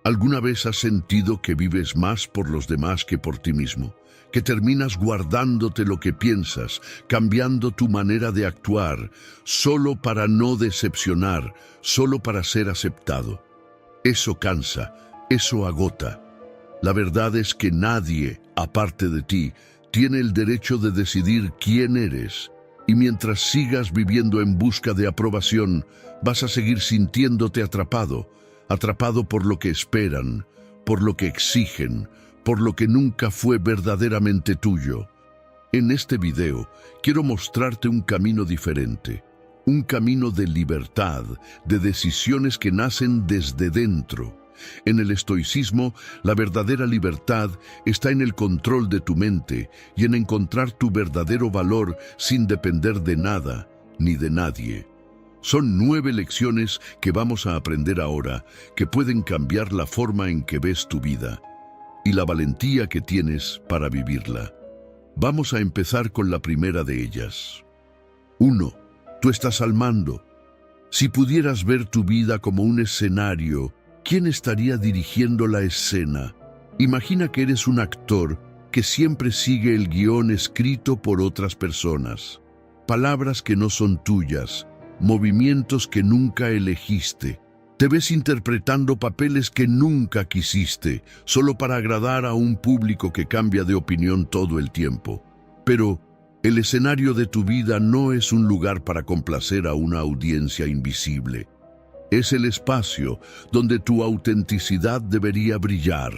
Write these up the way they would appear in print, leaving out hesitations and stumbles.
¿Alguna vez has sentido que vives más por los demás que por ti mismo? Que terminas guardándote lo que piensas, cambiando tu manera de actuar, solo para no decepcionar, solo para ser aceptado. Eso cansa, eso agota. La verdad es que nadie, aparte de ti, tiene el derecho de decidir quién eres. Y mientras sigas viviendo en busca de aprobación, vas a seguir sintiéndote atrapado por lo que esperan, por lo que exigen, por lo que nunca fue verdaderamente tuyo. En este video quiero mostrarte un camino diferente, un camino de libertad, de decisiones que nacen desde dentro. En el estoicismo, la verdadera libertad está en el control de tu mente y en encontrar tu verdadero valor sin depender de nada ni de nadie. Son 9 lecciones que vamos a aprender ahora que pueden cambiar la forma en que ves tu vida y la valentía que tienes para vivirla. Vamos a empezar con la primera de ellas. 1. Tú estás al mando. Si pudieras ver tu vida como un escenario, ¿quién estaría dirigiendo la escena? Imagina que eres un actor que siempre sigue el guión escrito por otras personas. Palabras que no son tuyas, movimientos que nunca elegiste. Te ves interpretando papeles que nunca quisiste, solo para agradar a un público que cambia de opinión todo el tiempo. Pero el escenario de tu vida no es un lugar para complacer a una audiencia invisible. Es el espacio donde tu autenticidad debería brillar.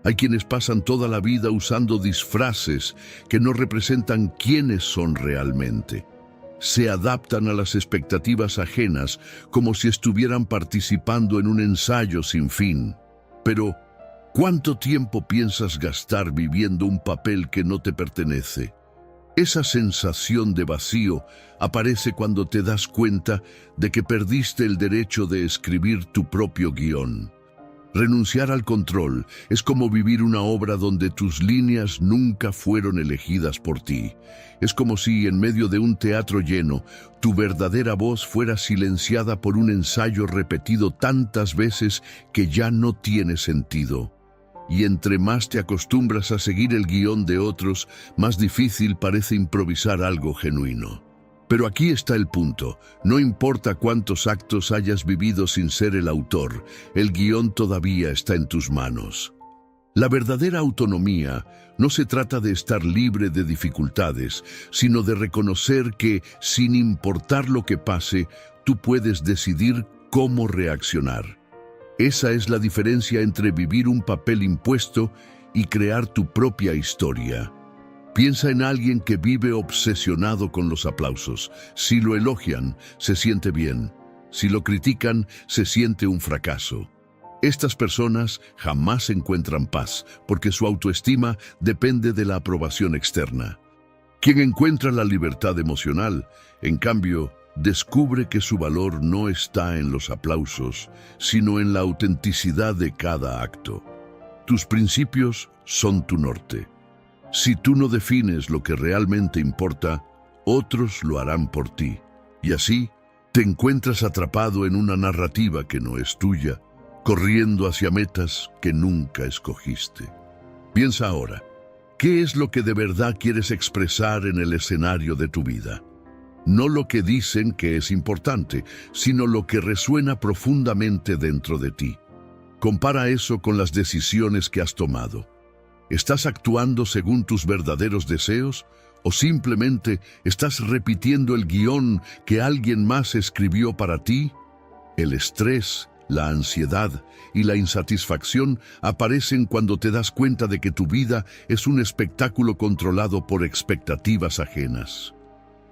Hay quienes pasan toda la vida usando disfraces que no representan quiénes son realmente. Se adaptan a las expectativas ajenas como si estuvieran participando en un ensayo sin fin. Pero, ¿cuánto tiempo piensas gastar viviendo un papel que no te pertenece? Esa sensación de vacío aparece cuando te das cuenta de que perdiste el derecho de escribir tu propio guión. Renunciar al control es como vivir una obra donde tus líneas nunca fueron elegidas por ti. Es como si en medio de un teatro lleno, tu verdadera voz fuera silenciada por un ensayo repetido tantas veces que ya no tiene sentido. Y entre más te acostumbras a seguir el guión de otros, más difícil parece improvisar algo genuino. Pero aquí está el punto. No importa cuántos actos hayas vivido sin ser el autor, el guión todavía está en tus manos. La verdadera autonomía no se trata de estar libre de dificultades, sino de reconocer que, sin importar lo que pase, tú puedes decidir cómo reaccionar. Esa es la diferencia entre vivir un papel impuesto y crear tu propia historia. Piensa en alguien que vive obsesionado con los aplausos. Si lo elogian, se siente bien. Si lo critican, se siente un fracaso. Estas personas jamás encuentran paz, porque su autoestima depende de la aprobación externa. Quien encuentra la libertad emocional, en cambio, descubre que su valor no está en los aplausos, sino en la autenticidad de cada acto. Tus principios son tu norte. Si tú no defines lo que realmente importa, otros lo harán por ti. Y así, te encuentras atrapado en una narrativa que no es tuya, corriendo hacia metas que nunca escogiste. Piensa ahora, ¿qué es lo que de verdad quieres expresar en el escenario de tu vida? No lo que dicen que es importante, sino lo que resuena profundamente dentro de ti. Compara eso con las decisiones que has tomado. ¿Estás actuando según tus verdaderos deseos o simplemente estás repitiendo el guión que alguien más escribió para ti? El estrés, la ansiedad y la insatisfacción aparecen cuando te das cuenta de que tu vida es un espectáculo controlado por expectativas ajenas.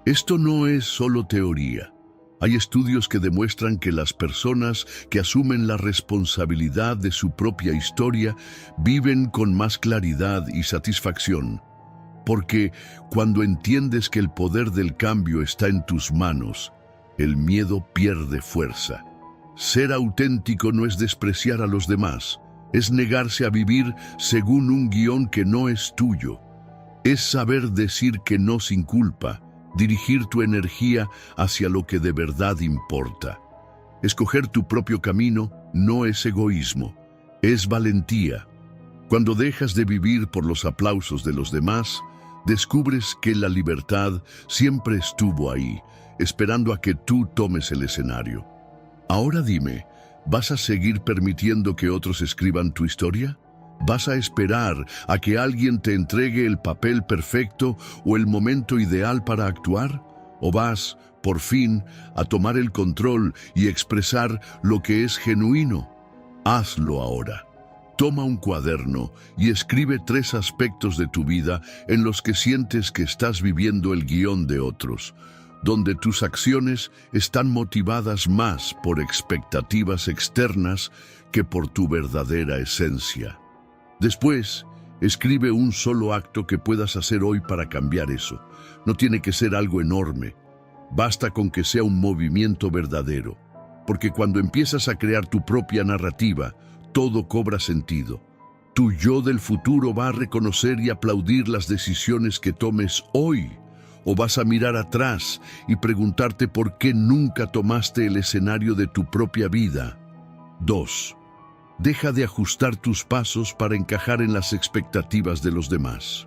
Esto no es solo teoría. Hay estudios que demuestran que las personas que asumen la responsabilidad de su propia historia viven con más claridad y satisfacción. Porque cuando entiendes que el poder del cambio está en tus manos, el miedo pierde fuerza. Ser auténtico no es despreciar a los demás, es negarse a vivir según un guión que no es tuyo. Es saber decir que no sin culpa, dirigir tu energía hacia lo que de verdad importa. Escoger tu propio camino no es egoísmo, Es valentía. Cuando dejas de vivir por los aplausos de los demás, descubres que la libertad siempre estuvo ahí, esperando a que tú tomes el escenario. Ahora dime, ¿vas a seguir permitiendo que otros escriban tu historia? ¿Vas a esperar a que alguien te entregue el papel perfecto o el momento ideal para actuar? ¿O vas, por fin, a tomar el control y expresar lo que es genuino? Hazlo ahora. Toma un cuaderno y escribe 3 aspectos de tu vida en los que sientes que estás viviendo el guión de otros, donde tus acciones están motivadas más por expectativas externas que por tu verdadera esencia. Después, escribe un solo acto que puedas hacer hoy para cambiar eso. No tiene que ser algo enorme. Basta con que sea un movimiento verdadero. Porque cuando empiezas a crear tu propia narrativa, todo cobra sentido. Tu yo del futuro va a reconocer y aplaudir las decisiones que tomes hoy. O vas a mirar atrás y preguntarte por qué nunca tomaste el escenario de tu propia vida. 2. Deja de ajustar tus pasos para encajar en las expectativas de los demás.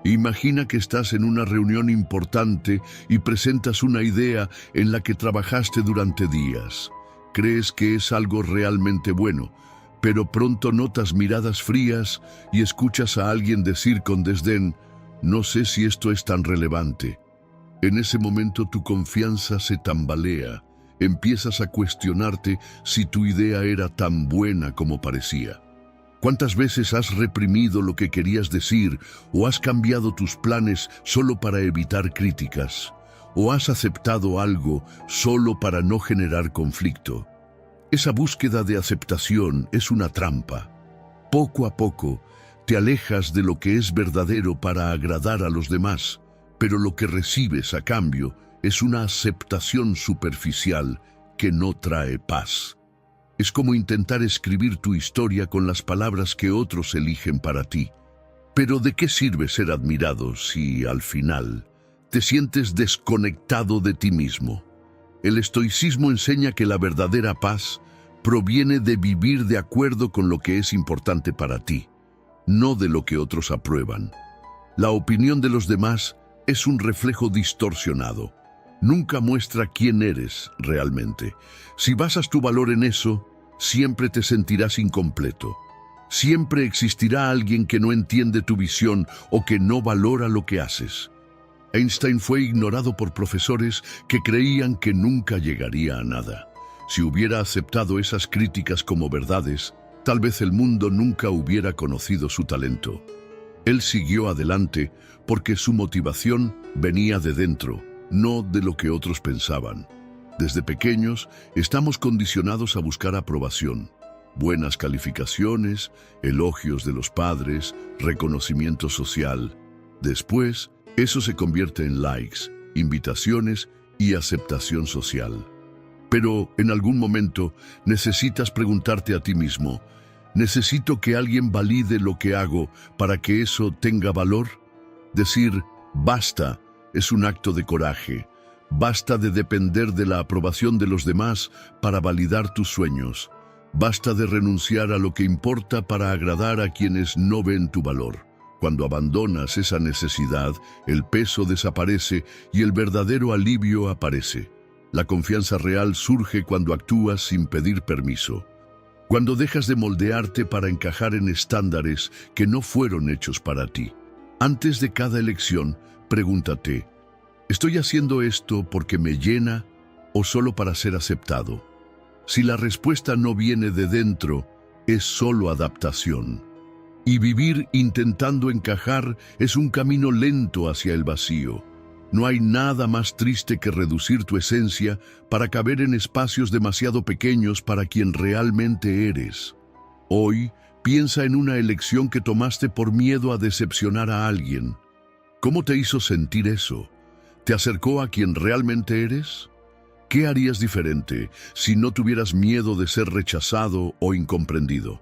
Imagina que estás en una reunión importante y presentas una idea en la que trabajaste durante días. Crees que es algo realmente bueno, pero pronto notas miradas frías y escuchas a alguien decir con desdén, «No sé si esto es tan relevante». En ese momento tu confianza se tambalea. Empiezas a cuestionarte si tu idea era tan buena como parecía. ¿Cuántas veces has reprimido lo que querías decir o has cambiado tus planes solo para evitar críticas? ¿O has aceptado algo solo para no generar conflicto? Esa búsqueda de aceptación es una trampa. Poco a poco te alejas de lo que es verdadero para agradar a los demás, pero lo que recibes a cambio es una aceptación superficial que no trae paz. Es como intentar escribir tu historia con las palabras que otros eligen para ti. Pero ¿de qué sirve ser admirado si, al final, te sientes desconectado de ti mismo? El estoicismo enseña que la verdadera paz proviene de vivir de acuerdo con lo que es importante para ti, no de lo que otros aprueban. La opinión de los demás es un reflejo distorsionado. Nunca muestra quién eres realmente. Si basas tu valor en eso, siempre te sentirás incompleto. Siempre existirá alguien que no entiende tu visión o que no valora lo que haces. Einstein fue ignorado por profesores que creían que nunca llegaría a nada. Si hubiera aceptado esas críticas como verdades, tal vez el mundo nunca hubiera conocido su talento. Él siguió adelante porque su motivación venía de dentro, no de lo que otros pensaban. Desde pequeños estamos condicionados a buscar aprobación, buenas calificaciones, elogios de los padres, reconocimiento social. Después, eso se convierte en likes, invitaciones y aceptación social. Pero en algún momento necesitas preguntarte a ti mismo, ¿necesito que alguien valide lo que hago para que eso tenga valor? Decir, basta, es un acto de coraje. Basta de depender de la aprobación de los demás para validar tus sueños. Basta de renunciar a lo que importa para agradar a quienes no ven tu valor. Cuando abandonas esa necesidad, el peso desaparece y el verdadero alivio aparece. La confianza real surge cuando actúas sin pedir permiso. Cuando dejas de moldearte para encajar en estándares que no fueron hechos para ti. Antes de cada elección, pregúntate, ¿estoy haciendo esto porque me llena o solo para ser aceptado? Si la respuesta no viene de dentro, es solo adaptación. Y vivir intentando encajar es un camino lento hacia el vacío. No hay nada más triste que reducir tu esencia para caber en espacios demasiado pequeños para quien realmente eres. Hoy, piensa en una elección que tomaste por miedo a decepcionar a alguien. ¿Cómo te hizo sentir eso? ¿Te acercó a quien realmente eres? ¿Qué harías diferente si no tuvieras miedo de ser rechazado o incomprendido?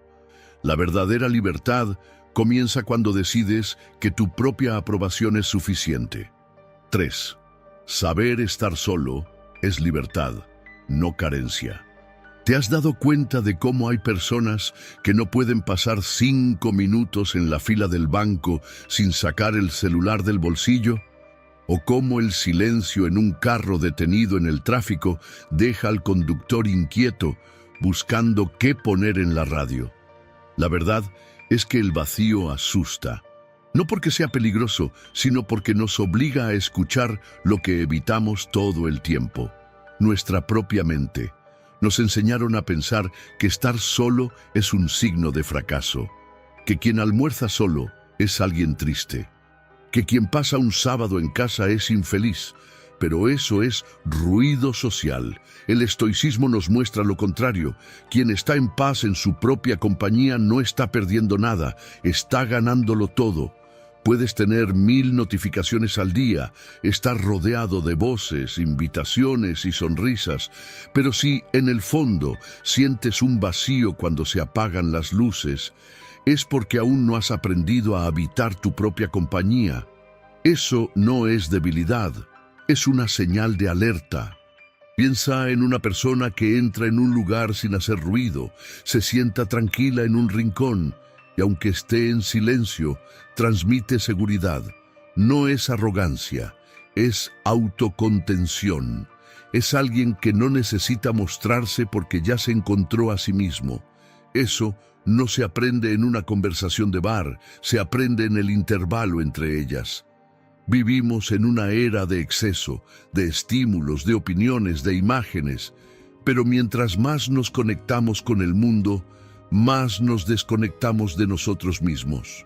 La verdadera libertad comienza cuando decides que tu propia aprobación es suficiente. 3. Saber estar solo es libertad, no carencia. ¿Te has dado cuenta de cómo hay personas que no pueden pasar 5 minutos en la fila del banco sin sacar el celular del bolsillo? ¿O cómo el silencio en un carro detenido en el tráfico deja al conductor inquieto buscando qué poner en la radio? La verdad es que el vacío asusta. No porque sea peligroso, sino porque nos obliga a escuchar lo que evitamos todo el tiempo, nuestra propia mente. Nos enseñaron a pensar que estar solo es un signo de fracaso, que quien almuerza solo es alguien triste, que quien pasa un sábado en casa es infeliz, pero eso es ruido social. El estoicismo nos muestra lo contrario. Quien está en paz en su propia compañía no está perdiendo nada, está ganándolo todo. Puedes tener 1000 notificaciones al día, estar rodeado de voces, invitaciones y sonrisas, pero si en el fondo sientes un vacío cuando se apagan las luces, es porque aún no has aprendido a habitar tu propia compañía. Eso no es debilidad, es una señal de alerta. Piensa en una persona que entra en un lugar sin hacer ruido, se sienta tranquila en un rincón, y aunque esté en silencio, transmite seguridad. No es arrogancia, es autocontención. Es alguien que no necesita mostrarse porque ya se encontró a sí mismo. Eso no se aprende en una conversación de bar, se aprende en el intervalo entre ellas. Vivimos en una era de exceso, de estímulos, de opiniones, de imágenes, pero mientras más nos conectamos con el mundo, más nos desconectamos de nosotros mismos.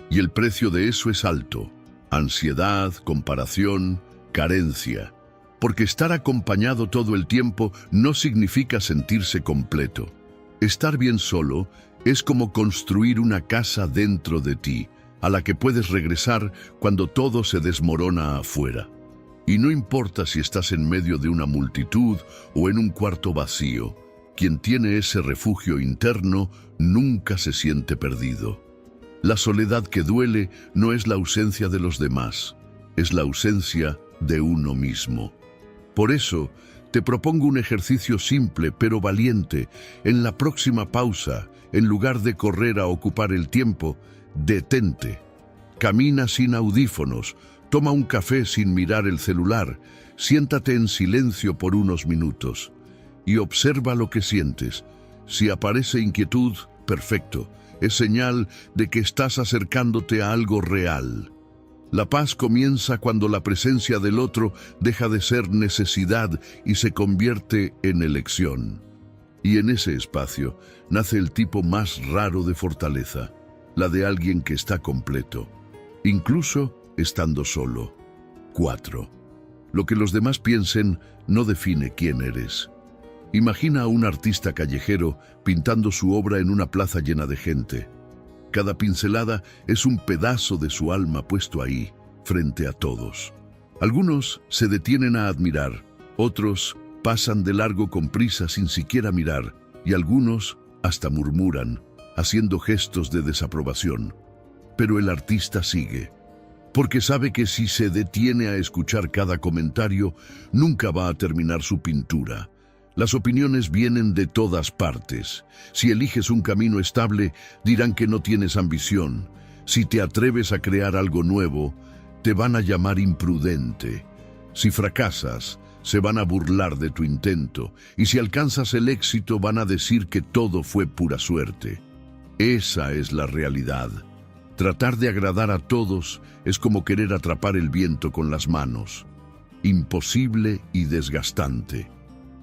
Y el precio de eso es alto: ansiedad, comparación, carencia. Porque estar acompañado todo el tiempo no significa sentirse completo. Estar bien solo es como construir una casa dentro de ti, a la que puedes regresar cuando todo se desmorona afuera. Y no importa si estás en medio de una multitud o en un cuarto vacío, quien tiene ese refugio interno nunca se siente perdido. La soledad que duele no es la ausencia de los demás, es la ausencia de uno mismo. Por eso, te propongo un ejercicio simple pero valiente. En la próxima pausa, en lugar de correr a ocupar el tiempo, detente. Camina sin audífonos, toma un café sin mirar el celular, siéntate en silencio por unos minutos y observa lo que sientes. Si aparece inquietud, perfecto, es señal de que estás acercándote a algo real. La paz comienza cuando la presencia del otro deja de ser necesidad y se convierte en elección. Y en ese espacio nace el tipo más raro de fortaleza, la de alguien que está completo, incluso estando solo. 4. Lo que los demás piensen no define quién eres. Imagina a un artista callejero pintando su obra en una plaza llena de gente. Cada pincelada es un pedazo de su alma puesto ahí, frente a todos. Algunos se detienen a admirar, otros pasan de largo con prisa sin siquiera mirar, y algunos hasta murmuran, haciendo gestos de desaprobación. Pero el artista sigue, porque sabe que si se detiene a escuchar cada comentario, nunca va a terminar su pintura. Las opiniones vienen de todas partes. Si eliges un camino estable, dirán que no tienes ambición. Si te atreves a crear algo nuevo, te van a llamar imprudente. Si fracasas, se van a burlar de tu intento. Y si alcanzas el éxito, van a decir que todo fue pura suerte. Esa es la realidad. Tratar de agradar a todos es como querer atrapar el viento con las manos. Imposible y desgastante.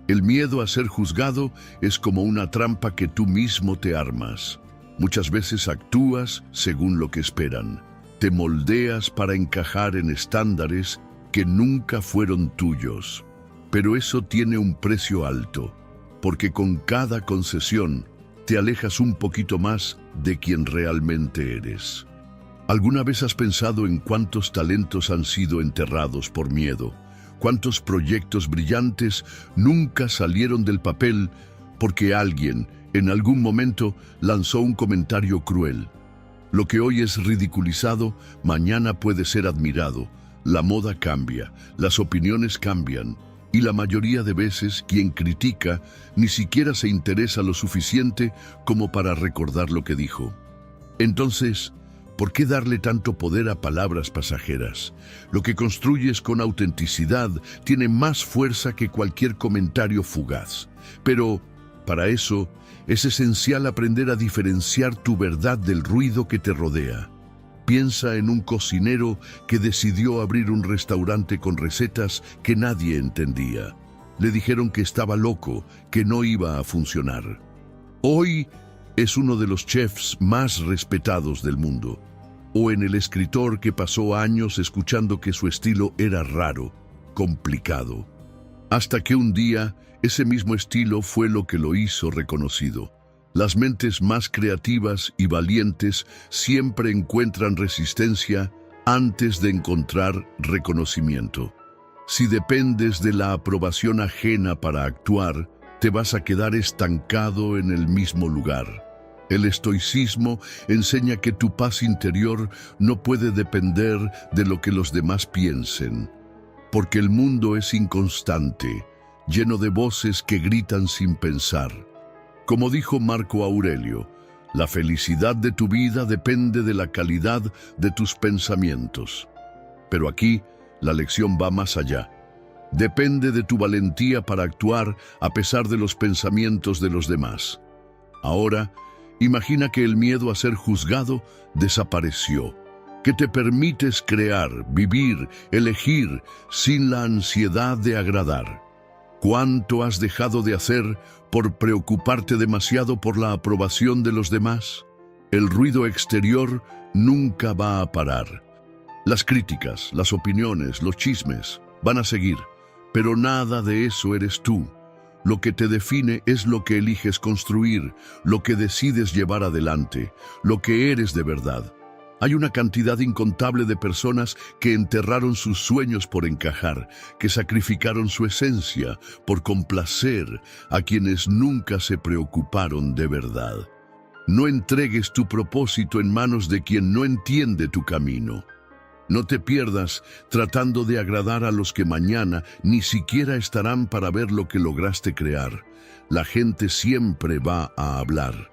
El miedo a ser juzgado es como una trampa que tú mismo te armas. Muchas veces actúas según lo que esperan. Te moldeas para encajar en estándares que nunca fueron tuyos. Pero eso tiene un precio alto, porque con cada concesión te alejas un poquito más de quien realmente eres. ¿Alguna vez has pensado en cuántos talentos han sido enterrados por miedo? ¿Cuántos proyectos brillantes nunca salieron del papel porque alguien, en algún momento, lanzó un comentario cruel? Lo que hoy es ridiculizado, mañana puede ser admirado. La moda cambia, las opiniones cambian, Y la mayoría de veces quien critica ni siquiera se interesa lo suficiente como para recordar lo que dijo. Entonces, ¿por qué darle tanto poder a palabras pasajeras? Lo que construyes con autenticidad tiene más fuerza que cualquier comentario fugaz. Pero, para eso, es esencial aprender a diferenciar tu verdad del ruido que te rodea. Piensa en un cocinero que decidió abrir un restaurante con recetas que nadie entendía. Le dijeron que estaba loco, que no iba a funcionar. Hoy es uno de los chefs más respetados del mundo. O en el escritor que pasó años escuchando que su estilo era raro, complicado. Hasta que un día, ese mismo estilo fue lo que lo hizo reconocido. Las mentes más creativas y valientes siempre encuentran resistencia antes de encontrar reconocimiento. Si dependes de la aprobación ajena para actuar, te vas a quedar estancado en el mismo lugar. El estoicismo enseña que tu paz interior no puede depender de lo que los demás piensen, porque el mundo es inconstante, lleno de voces que gritan sin pensar. Como dijo Marco Aurelio, la felicidad de tu vida depende de la calidad de tus pensamientos. Pero aquí, la lección va más allá. Depende de tu valentía para actuar a pesar de los pensamientos de los demás. Ahora, imagina que el miedo a ser juzgado desapareció, que te permites crear, vivir, elegir sin la ansiedad de agradar. ¿Cuánto has dejado de hacer por preocuparte demasiado por la aprobación de los demás? El ruido exterior nunca va a parar. Las críticas, las opiniones, los chismes van a seguir, pero nada de eso eres tú. Lo que te define es lo que eliges construir, lo que decides llevar adelante, lo que eres de verdad. Hay una cantidad incontable de personas que enterraron sus sueños por encajar, que sacrificaron su esencia por complacer a quienes nunca se preocuparon de verdad. No entregues tu propósito en manos de quien no entiende tu camino. No te pierdas tratando de agradar a los que mañana ni siquiera estarán para ver lo que lograste crear. La gente siempre va a hablar.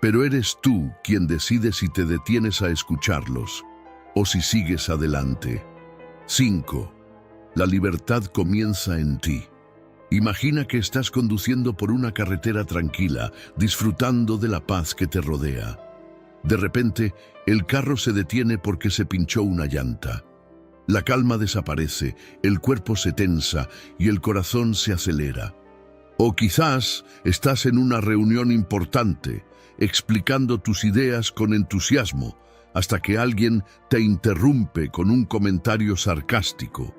Pero eres tú quien decide si te detienes a escucharlos o si sigues adelante. 5. La libertad comienza en ti. Imagina que estás conduciendo por una carretera tranquila, disfrutando de la paz que te rodea. De repente, el carro se detiene porque se pinchó una llanta. La calma desaparece, el cuerpo se tensa y el corazón se acelera. O quizás estás en una reunión importante, explicando tus ideas con entusiasmo, hasta que alguien te interrumpe con un comentario sarcástico.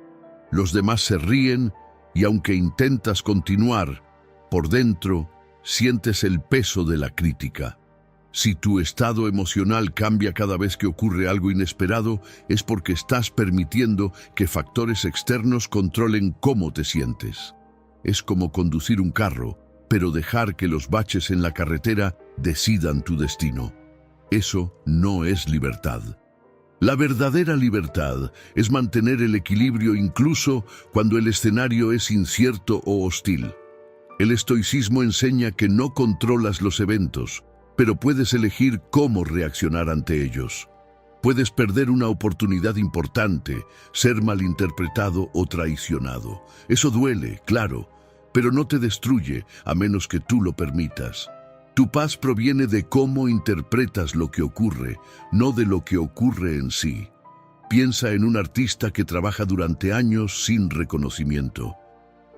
Los demás se ríen y aunque intentas continuar, por dentro sientes el peso de la crítica. Si tu estado emocional cambia cada vez que ocurre algo inesperado, es porque estás permitiendo que factores externos controlen cómo te sientes. Es como conducir un carro, pero dejar que los baches en la carretera decidan tu destino. Eso no es libertad. La verdadera libertad es mantener el equilibrio incluso cuando el escenario es incierto o hostil. El estoicismo enseña que no controlas los eventos, pero puedes elegir cómo reaccionar ante ellos. Puedes perder una oportunidad importante, ser malinterpretado o traicionado. Eso duele, claro, pero no te destruye a menos que tú lo permitas. Tu paz proviene de cómo interpretas lo que ocurre, no de lo que ocurre en sí. Piensa en un artista que trabaja durante años sin reconocimiento.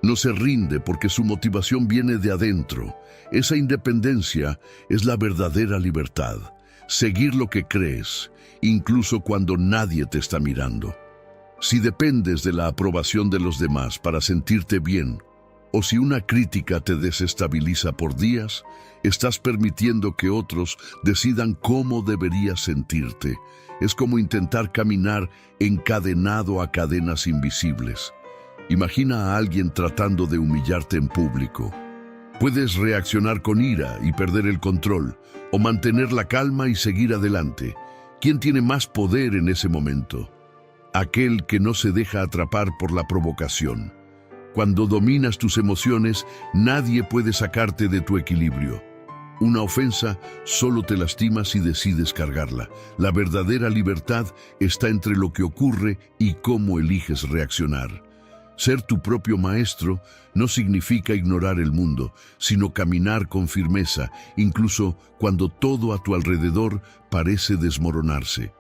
No se rinde porque su motivación viene de adentro. Esa independencia es la verdadera libertad. Seguir lo que crees, incluso cuando nadie te está mirando. Si dependes de la aprobación de los demás para sentirte bien, o si una crítica te desestabiliza por días, estás permitiendo que otros decidan cómo deberías sentirte. Es como intentar caminar encadenado a cadenas invisibles. Imagina a alguien tratando de humillarte en público. Puedes reaccionar con ira y perder el control, o mantener la calma y seguir adelante. ¿Quién tiene más poder en ese momento? Aquel que no se deja atrapar por la provocación. Cuando dominas tus emociones, nadie puede sacarte de tu equilibrio. Una ofensa solo te lastima si decides cargarla. La verdadera libertad está entre lo que ocurre y cómo eliges reaccionar. Ser tu propio maestro no significa ignorar el mundo, sino caminar con firmeza, incluso cuando todo a tu alrededor parece desmoronarse.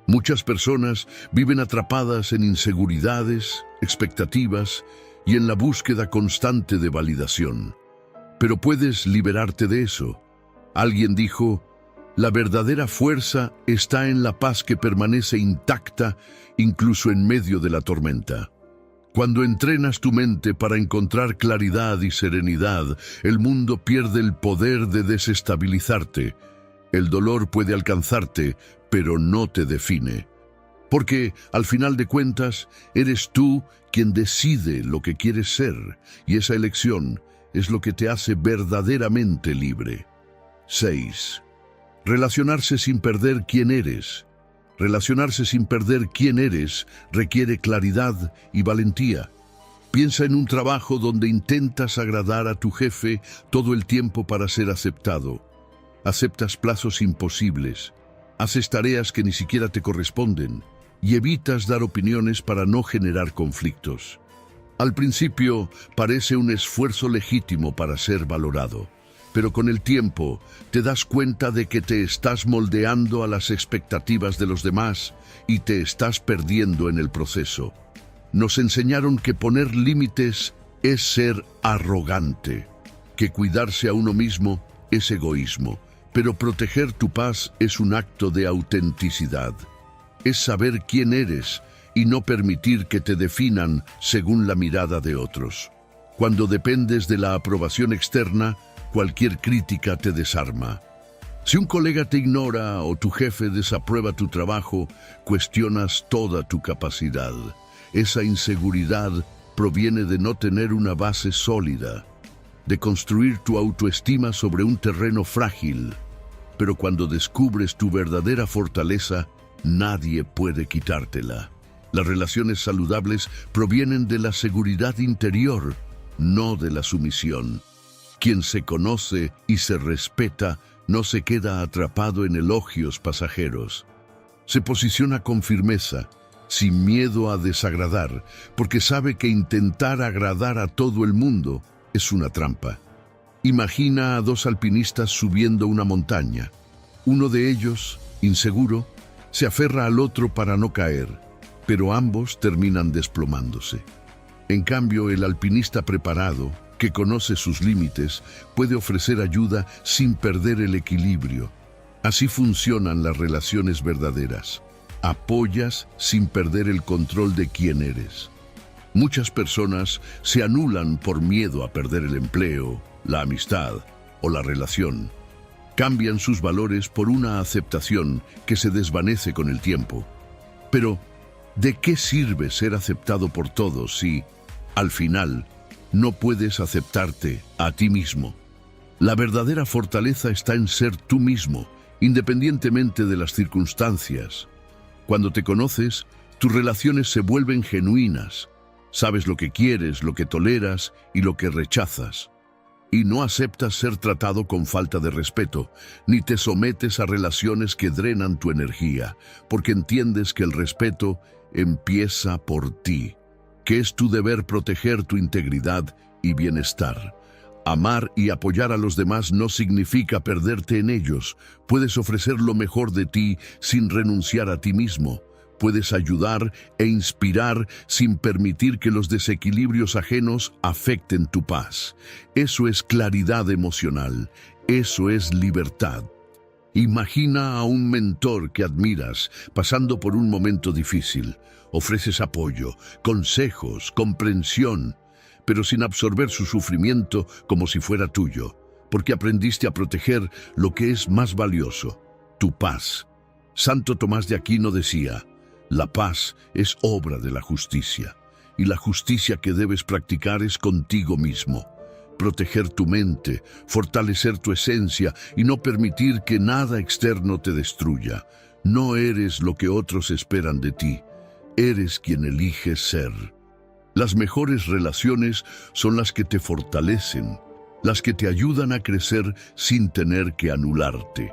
Muchas personas viven atrapadas en inseguridades, expectativas y en la búsqueda constante de validación. Pero puedes liberarte de eso. Alguien dijo, la verdadera fuerza está en la paz que permanece intacta incluso en medio de la tormenta. Cuando entrenas tu mente para encontrar claridad y serenidad, el mundo pierde el poder de desestabilizarte. El dolor puede alcanzarte, pero no te define. Porque, al final de cuentas, eres tú quien decide lo que quieres ser, y esa elección es lo que te hace verdaderamente libre. 6. Relacionarse sin perder quién eres. Relacionarse sin perder quién eres requiere claridad y valentía. Piensa en un trabajo donde intentas agradar a tu jefe todo el tiempo para ser aceptado. Aceptas plazos imposibles, haces tareas que ni siquiera te corresponden y evitas dar opiniones para no generar conflictos. Al principio parece un esfuerzo legítimo para ser valorado, pero con el tiempo te das cuenta de que te estás moldeando a las expectativas de los demás y te estás perdiendo en el proceso. Nos enseñaron que poner límites es ser arrogante, que cuidarse a uno mismo es egoísmo, pero proteger tu paz es un acto de autenticidad. Es saber quién eres y no permitir que te definan según la mirada de otros. Cuando dependes de la aprobación externa, cualquier crítica te desarma. Si un colega te ignora o tu jefe desaprueba tu trabajo, cuestionas toda tu capacidad. Esa inseguridad proviene de no tener una base sólida, de construir tu autoestima sobre un terreno frágil. Pero cuando descubres tu verdadera fortaleza, nadie puede quitártela. Las relaciones saludables provienen de la seguridad interior, no de la sumisión. Quien se conoce y se respeta no se queda atrapado en elogios pasajeros. Se posiciona con firmeza, sin miedo a desagradar, porque sabe que intentar agradar a todo el mundo es una trampa. Imagina a dos alpinistas subiendo una montaña. Uno de ellos, inseguro, se aferra al otro para no caer, pero ambos terminan desplomándose. En cambio, el alpinista preparado, que conoce sus límites, puede ofrecer ayuda sin perder el equilibrio. Así funcionan las relaciones verdaderas. Apoyas sin perder el control de quién eres. Muchas personas se anulan por miedo a perder el empleo, la amistad o la relación. Cambian sus valores por una aceptación que se desvanece con el tiempo. Pero, ¿de qué sirve ser aceptado por todos si, al final, no puedes aceptarte a ti mismo? La verdadera fortaleza está en ser tú mismo, independientemente de las circunstancias. Cuando te conoces, tus relaciones se vuelven genuinas. Sabes lo que quieres, lo que toleras y lo que rechazas. Y no aceptas ser tratado con falta de respeto, ni te sometes a relaciones que drenan tu energía, porque entiendes que el respeto empieza por ti, que es tu deber proteger tu integridad y bienestar. Amar y apoyar a los demás no significa perderte en ellos. Puedes ofrecer lo mejor de ti sin renunciar a ti mismo. Puedes ayudar e inspirar sin permitir que los desequilibrios ajenos afecten tu paz. Eso es claridad emocional. Eso es libertad. Imagina a un mentor que admiras pasando por un momento difícil. Ofreces apoyo, consejos, comprensión, pero sin absorber su sufrimiento como si fuera tuyo, porque aprendiste a proteger lo que es más valioso, tu paz. Santo Tomás de Aquino decía, la paz es obra de la justicia, y la justicia que debes practicar es contigo mismo. Proteger tu mente, fortalecer tu esencia y no permitir que nada externo te destruya. No eres lo que otros esperan de ti, eres quien eliges ser. Las mejores relaciones son las que te fortalecen, las que te ayudan a crecer sin tener que anularte.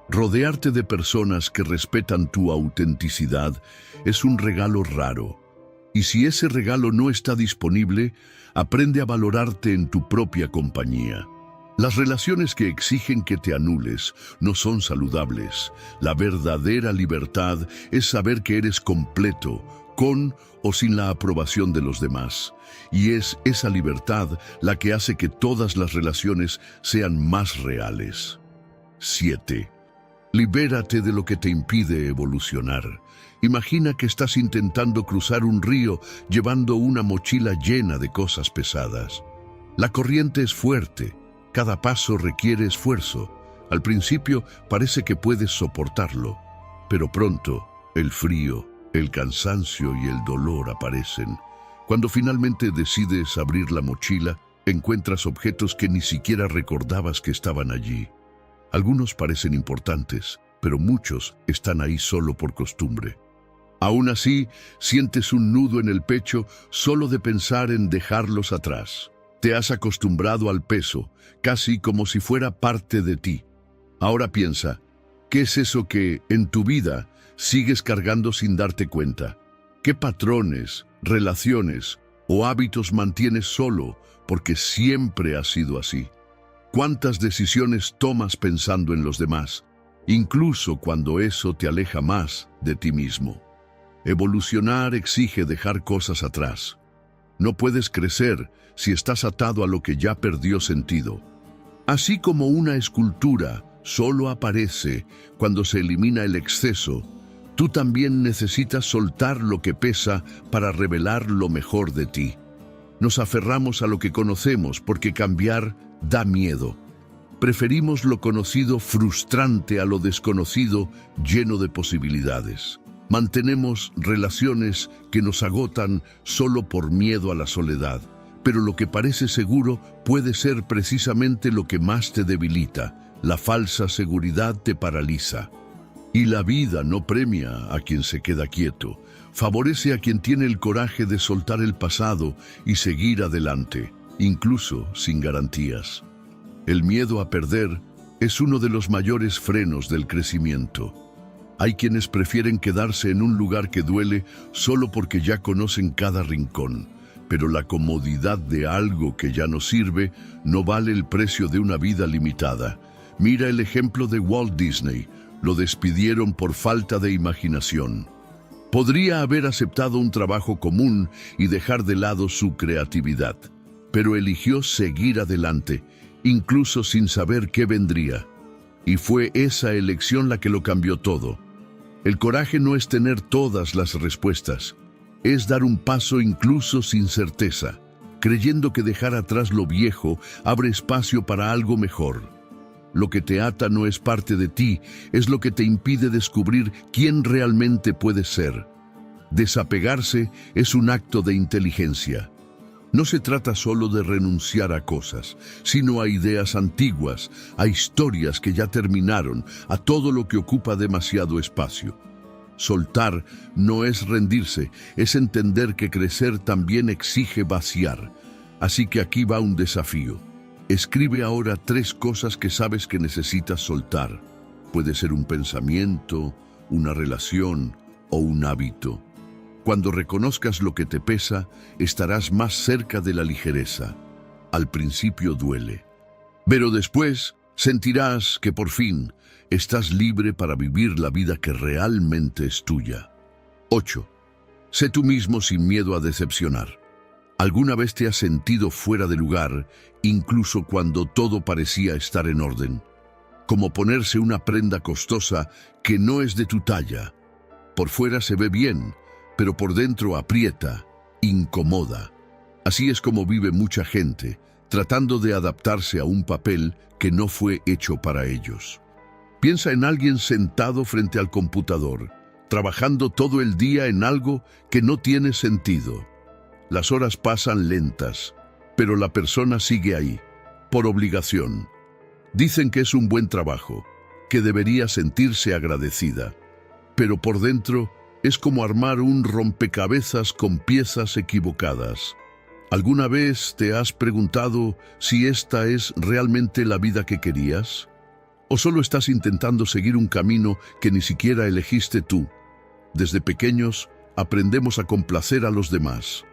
Rodearte de personas que respetan tu autenticidad es un regalo raro. Y si ese regalo no está disponible, aprende a valorarte en tu propia compañía. Las relaciones que exigen que te anules no son saludables. La verdadera libertad es saber que eres completo, con o sin la aprobación de los demás. Y es esa libertad la que hace que todas las relaciones sean más reales. 7. Libérate de lo que te impide evolucionar. Imagina que estás intentando cruzar un río llevando una mochila llena de cosas pesadas. La corriente es fuerte, cada paso requiere esfuerzo. Al principio parece que puedes soportarlo, pero pronto el frío, el cansancio y el dolor aparecen. Cuando finalmente decides abrir la mochila, encuentras objetos que ni siquiera recordabas que estaban allí. Algunos parecen importantes, pero muchos están ahí solo por costumbre. Aún así, sientes un nudo en el pecho solo de pensar en dejarlos atrás. Te has acostumbrado al peso, casi como si fuera parte de ti. Ahora piensa, ¿qué es eso que, en tu vida, sigues cargando sin darte cuenta? ¿Qué patrones, relaciones o hábitos mantienes solo porque siempre ha sido así? ¿Cuántas decisiones tomas pensando en los demás, incluso cuando eso te aleja más de ti mismo? Evolucionar exige dejar cosas atrás. No puedes crecer si estás atado a lo que ya perdió sentido. Así como una escultura solo aparece cuando se elimina el exceso, tú también necesitas soltar lo que pesa para revelar lo mejor de ti. Nos aferramos a lo que conocemos porque cambiar da miedo. Preferimos lo conocido frustrante a lo desconocido lleno de posibilidades. Mantenemos relaciones que nos agotan solo por miedo a la soledad, pero lo que parece seguro puede ser precisamente lo que más te debilita. La falsa seguridad te paraliza. Y la vida no premia a quien se queda quieto, favorece a quien tiene el coraje de soltar el pasado y seguir adelante, incluso sin garantías. El miedo a perder es uno de los mayores frenos del crecimiento. Hay quienes prefieren quedarse en un lugar que duele solo porque ya conocen cada rincón, pero la comodidad de algo que ya no sirve no vale el precio de una vida limitada. Mira el ejemplo de Walt Disney. Lo despidieron por falta de imaginación. Podría haber aceptado un trabajo común y dejar de lado su creatividad, pero eligió seguir adelante, incluso sin saber qué vendría. Y fue esa elección la que lo cambió todo. El coraje no es tener todas las respuestas, es dar un paso incluso sin certeza, creyendo que dejar atrás lo viejo abre espacio para algo mejor. Lo que te ata no es parte de ti, es lo que te impide descubrir quién realmente puedes ser. Desapegarse es un acto de inteligencia. No se trata solo de renunciar a cosas, sino a ideas antiguas, a historias que ya terminaron, a todo lo que ocupa demasiado espacio. Soltar no es rendirse, es entender que crecer también exige vaciar. Así que aquí va un desafío. Escribe ahora 3 cosas que sabes que necesitas soltar. Puede ser un pensamiento, una relación o un hábito. Cuando reconozcas lo que te pesa, estarás más cerca de la ligereza. Al principio duele, pero después sentirás que por fin estás libre para vivir la vida que realmente es tuya. 8. Sé tú mismo sin miedo a decepcionar. ¿Alguna vez te has sentido fuera de lugar, incluso cuando todo parecía estar en orden? Como ponerse una prenda costosa que no es de tu talla. Por fuera se ve bien, pero por dentro aprieta, incomoda. Así es como vive mucha gente, tratando de adaptarse a un papel que no fue hecho para ellos. Piensa en alguien sentado frente al computador, trabajando todo el día en algo que no tiene sentido. Las horas pasan lentas, pero la persona sigue ahí, por obligación. Dicen que es un buen trabajo, que debería sentirse agradecida, pero por dentro Es como armar un rompecabezas con piezas equivocadas. ¿Alguna vez te has preguntado si esta es realmente la vida que querías? ¿O solo estás intentando seguir un camino que ni siquiera elegiste tú? Desde pequeños aprendemos a complacer a los demás,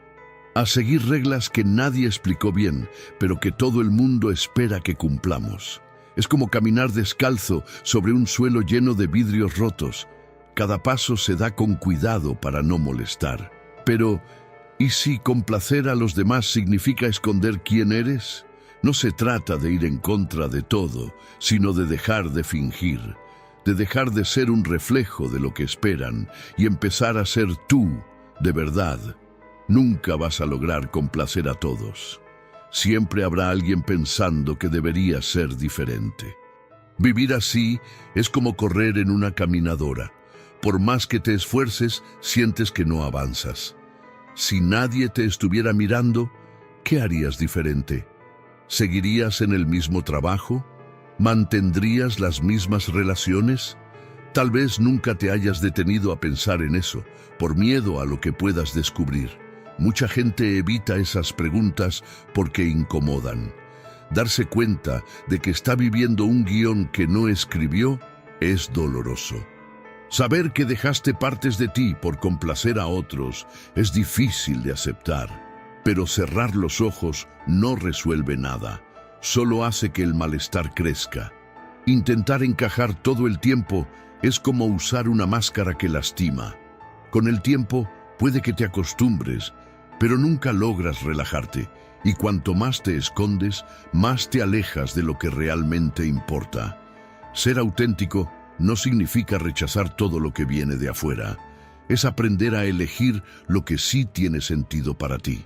a seguir reglas que nadie explicó bien, pero que todo el mundo espera que cumplamos. Es como caminar descalzo sobre un suelo lleno de vidrios rotos. Cada paso se da con cuidado para no molestar. Pero, ¿y si complacer a los demás significa esconder quién eres? No se trata de ir en contra de todo, sino de dejar de fingir, de dejar de ser un reflejo de lo que esperan y empezar a ser tú, de verdad. Nunca vas a lograr complacer a todos. Siempre habrá alguien pensando que debería ser diferente. Vivir así es como correr en una caminadora. Por más que te esfuerces, sientes que no avanzas. Si nadie te estuviera mirando, ¿qué harías diferente? ¿Seguirías en el mismo trabajo? ¿Mantendrías las mismas relaciones? Tal vez nunca te hayas detenido a pensar en eso, por miedo a lo que puedas descubrir. Mucha gente evita esas preguntas porque incomodan. Darse cuenta de que está viviendo un guión que no escribió es doloroso. Saber que dejaste partes de ti por complacer a otros es difícil de aceptar, pero cerrar los ojos no resuelve nada, solo hace que el malestar crezca. Intentar encajar todo el tiempo es como usar una máscara que lastima. Con el tiempo puede que te acostumbres, pero nunca logras relajarte, y cuanto más te escondes, más te alejas de lo que realmente importa. Ser auténtico no significa rechazar todo lo que viene de afuera. Es aprender a elegir lo que sí tiene sentido para ti.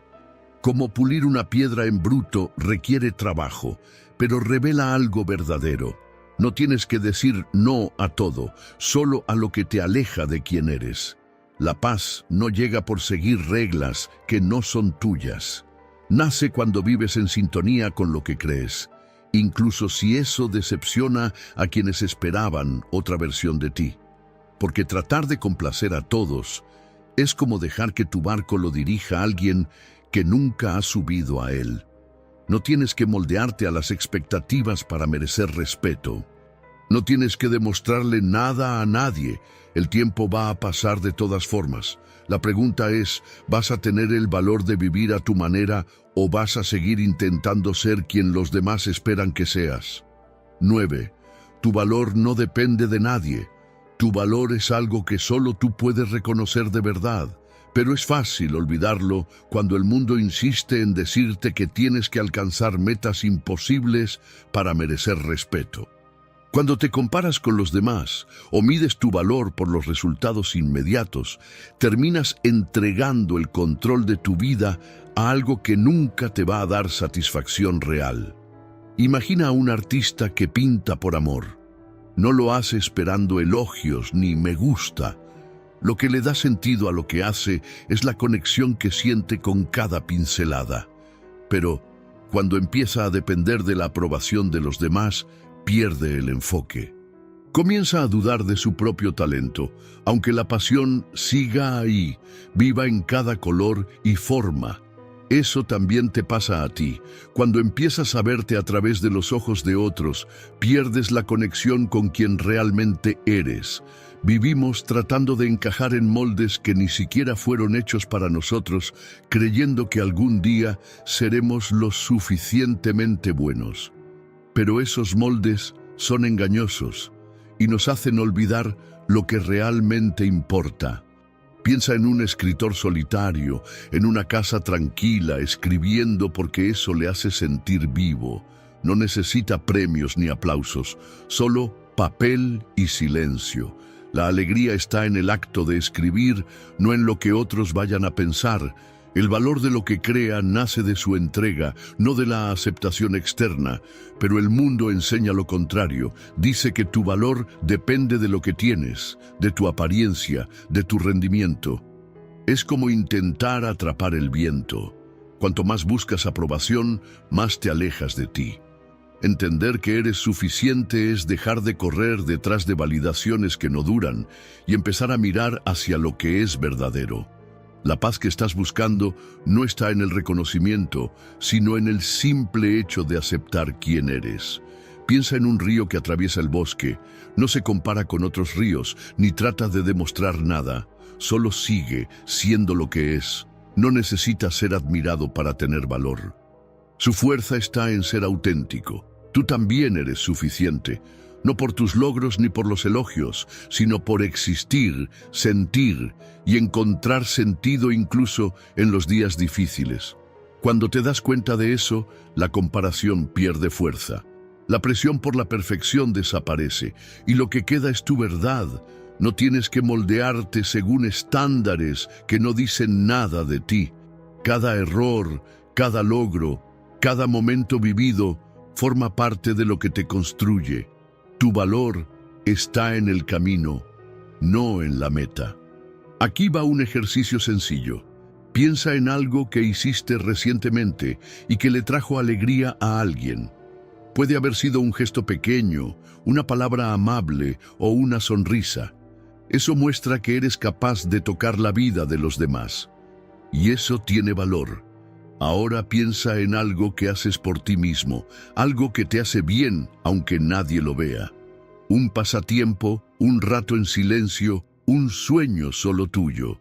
Como pulir una piedra en bruto requiere trabajo, pero revela algo verdadero. No tienes que decir no a todo, solo a lo que te aleja de quién eres. La paz no llega por seguir reglas que no son tuyas. Nace cuando vives en sintonía con lo que crees, incluso si eso decepciona a quienes esperaban otra versión de ti. Porque tratar de complacer a todos es como dejar que tu barco lo dirija a alguien que nunca ha subido a él. No tienes que moldearte a las expectativas para merecer respeto. No tienes que demostrarle nada a nadie. El tiempo va a pasar de todas formas. La pregunta es, ¿vas a tener el valor de vivir a tu manera o vas a seguir intentando ser quien los demás esperan que seas? 9. Tu valor no depende de nadie. Tu valor es algo que solo tú puedes reconocer de verdad. Pero es fácil olvidarlo cuando el mundo insiste en decirte que tienes que alcanzar metas imposibles para merecer respeto. Cuando te comparas con los demás o mides tu valor por los resultados inmediatos, terminas entregando el control de tu vida a algo que nunca te va a dar satisfacción real. Imagina a un artista que pinta por amor. No lo hace esperando elogios ni me gusta. Lo que le da sentido a lo que hace es la conexión que siente con cada pincelada. Pero cuando empieza a depender de la aprobación de los demás, pierde el enfoque. Comienza a dudar de su propio talento, aunque la pasión siga ahí, viva en cada color y forma. Eso también te pasa a ti. Cuando empiezas a verte a través de los ojos de otros, pierdes la conexión con quien realmente eres. Vivimos tratando de encajar en moldes que ni siquiera fueron hechos para nosotros, creyendo que algún día seremos lo suficientemente buenos. Pero esos moldes son engañosos y nos hacen olvidar lo que realmente importa. Piensa en un escritor solitario, en una casa tranquila, escribiendo porque eso le hace sentir vivo. No necesita premios ni aplausos, solo papel y silencio. La alegría está en el acto de escribir, no en lo que otros vayan a pensar. El valor de lo que crea nace de su entrega, no de la aceptación externa, pero el mundo enseña lo contrario. Dice que tu valor depende de lo que tienes, de tu apariencia, de tu rendimiento. Es como intentar atrapar el viento. Cuanto más buscas aprobación, más te alejas de ti. Entender que eres suficiente es dejar de correr detrás de validaciones que no duran y empezar a mirar hacia lo que es verdadero. La paz que estás buscando no está en el reconocimiento, sino en el simple hecho de aceptar quién eres. Piensa en un río que atraviesa el bosque. No se compara con otros ríos, ni trata de demostrar nada. Solo sigue siendo lo que es. No necesita ser admirado para tener valor. Su fuerza está en ser auténtico. Tú también eres suficiente, no por tus logros ni por los elogios, sino por existir, sentir y encontrar sentido incluso en los días difíciles. Cuando te das cuenta de eso, la comparación pierde fuerza. La presión por la perfección desaparece y lo que queda es tu verdad. No tienes que moldearte según estándares que no dicen nada de ti. Cada error, cada logro, cada momento vivido forma parte de lo que te construye. Tu valor está en el camino, no en la meta. Aquí va un ejercicio sencillo. Piensa en algo que hiciste recientemente y que le trajo alegría a alguien. Puede haber sido un gesto pequeño, una palabra amable o una sonrisa. Eso muestra que eres capaz de tocar la vida de los demás. Y eso tiene valor. Ahora piensa en algo que haces por ti mismo, algo que te hace bien aunque nadie lo vea. Un pasatiempo, un rato en silencio, un sueño solo tuyo.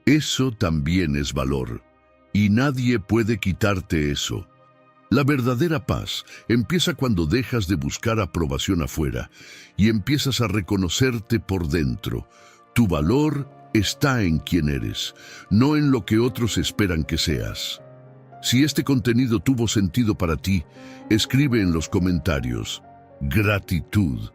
Eso también es valor, y nadie puede quitarte eso. La verdadera paz empieza cuando dejas de buscar aprobación afuera y empiezas a reconocerte por dentro. Tu valor está en quién eres, no en lo que otros esperan que seas. Si este contenido tuvo sentido para ti, escribe en los comentarios gratitud.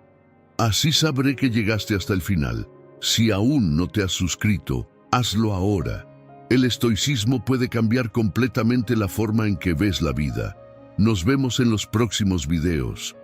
Así sabré que llegaste hasta el final. Si aún no te has suscrito, hazlo ahora. El estoicismo puede cambiar completamente la forma en que ves la vida. Nos vemos en los próximos videos.